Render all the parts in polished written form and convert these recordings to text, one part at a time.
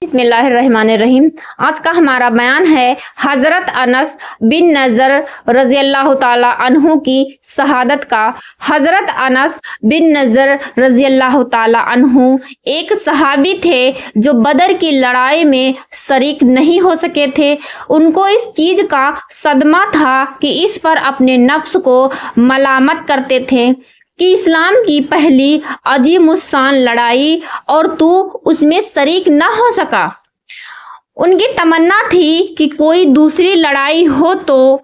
بسم اللہ الرحمن الرحیم۔ آج کا ہمارا بیان ہے حضرت انس بن نضر رضی اللہ تعالی عنہ کی شہادت کا۔ حضرت انس بن نضر رضی اللہ تعالی عنہ ایک صحابی تھے جو بدر کی لڑائی میں شریک نہیں ہو سکے تھے۔ ان کو اس چیز کا صدمہ تھا کہ اس پر اپنے نفس کو ملامت کرتے تھے کہ اسلام کی پہلی عظیم الشان لڑائی اور تو اس میں شریک نہ ہو سکا۔ ان کی تمنا تھی کہ کوئی دوسری لڑائی ہو تو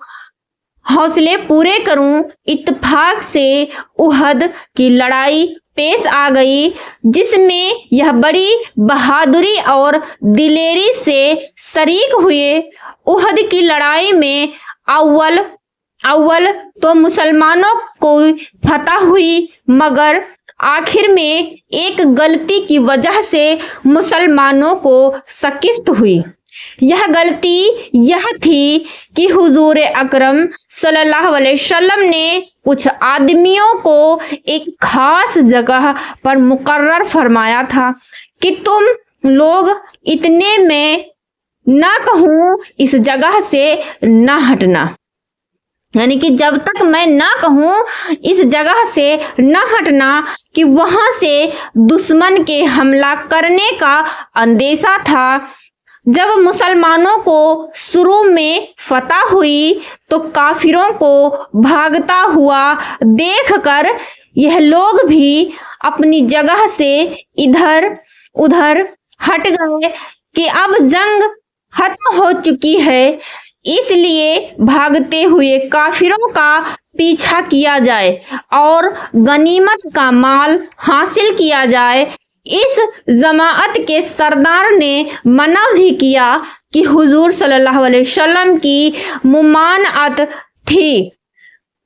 حوصلے پورے کروں۔ اتفاق سے احد کی لڑائی پیش آ گئی جس میں یہ بڑی بہادری اور دلیری سے شریک ہوئے۔ احد کی لڑائی میں اول تو مسلمانوں کو فتح ہوئی، مگر آخر میں ایک غلطی کی وجہ سے مسلمانوں کو شکست ہوئی۔ یہ غلطی یہ تھی کہ حضور اکرم صلی اللہ علیہ وسلم نے کچھ آدمیوں کو ایک خاص جگہ پر مقرر فرمایا تھا کہ تم لوگ اتنے میں نہ کہوں اس جگہ سے نہ ہٹنا، یعنی کہ جب تک میں نہ کہوں اس جگہ سے نہ ہٹنا، کہ وہاں سے دشمن کے حملہ کرنے کا اندیشہ تھا۔ جب مسلمانوں کو شروع میں فتح ہوئی تو کافروں کو بھاگتا ہوا دیکھ کر یہ لوگ بھی اپنی جگہ سے ادھر ادھر ہٹ گئے کہ اب جنگ ختم ہو چکی ہے، اس لیے بھاگتے ہوئے کافروں کا پیچھا کیا جائے اور غنیمت کا مال حاصل کیا جائے۔ اس جماعت کے سردار نے منع بھی کیا کہ حضور صلی اللہ علیہ وسلم کی ممانعت تھی،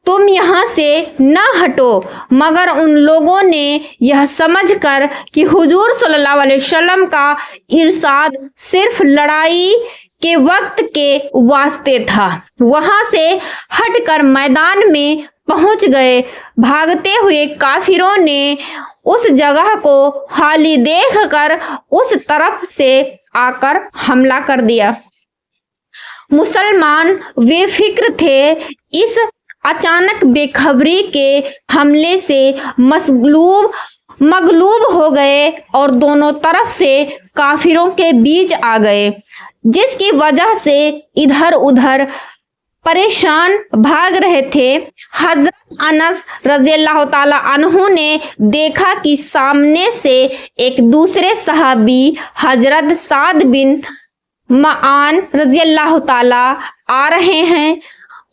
تم یہاں سے نہ ہٹو، مگر ان لوگوں نے یہ سمجھ کر کہ حضور صلی اللہ علیہ وسلم کا ارشاد صرف لڑائی کے وقت کے واسطے تھا، وہاں سے ہٹ کر میدان میں پہنچ گئے۔ بھاگتے ہوئے کافروں نے اس جگہ کو خالی دیکھ کر اس طرف سے آ کر حملہ کر دیا۔ مسلمان بے فکر تھے، اس اچانک بے خبری کے حملے سے مغلوب ہو گئے اور دونوں طرف سے کافروں کے بیچ آ گئے، جس کی وجہ سے ادھر ادھر پریشان بھاگ رہے تھے۔ حضرت انس رضی اللہ تعالی عنہ نے دیکھا کہ سامنے سے ایک دوسرے صحابی حضرت سعد بن معاذ رضی اللہ تعالی آ رہے ہیں۔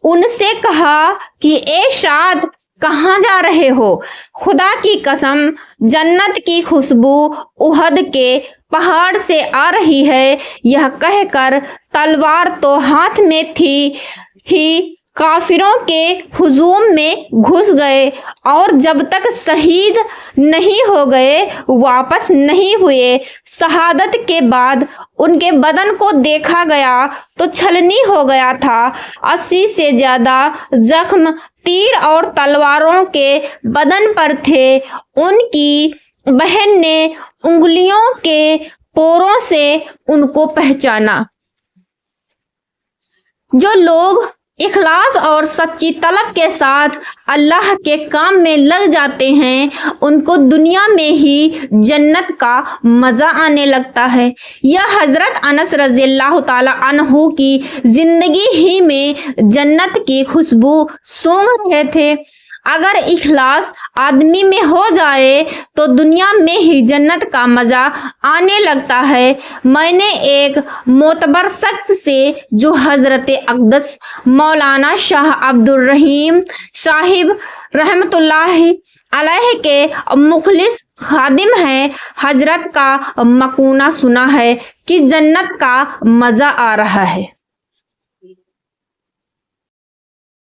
ان سے کہا کہ اے سعد، کہاں جا رہے ہو؟ خدا کی قسم، جنت کی خوشبو احد کے پہاڑ سے آ رہی ہے۔ یہ کہہ کر تلوار تو ہاتھ میں تھی ہی کافروں کے ہجوم میں گھس گئے اور جب تک شہید نہیں ہو گئے واپس نہیں ہوئے۔ شہادت کے بعد ان کے بدن کو دیکھا گیا تو چھلنی ہو گیا تھا۔ 80 سے زیادہ زخم تیر اور تلواروں کے بدن پر تھے۔ ان کی بہن نے انگلیوں کے پوروں سے ان کو پہچانا۔ جو لوگ اخلاص اور سچی طلب کے ساتھ اللہ کے کام میں لگ جاتے ہیں ان کو دنیا میں ہی جنت کا مزہ آنے لگتا ہے۔ یہ حضرت انس رضی اللہ تعالی عنہ کی زندگی ہی میں جنت کی خوشبو سونگھ رہے تھے۔ اگر اخلاص آدمی میں ہو جائے تو دنیا میں ہی جنت کا مزہ آنے لگتا ہے۔ میں نے ایک معتبر شخص سے جو حضرت اقدس مولانا شاہ عبد الرحیم صاحب رحمۃ اللہ علیہ کے مخلص خادم ہیں، حضرت کا مقولہ سنا ہے کہ جنت کا مزہ آ رہا ہے۔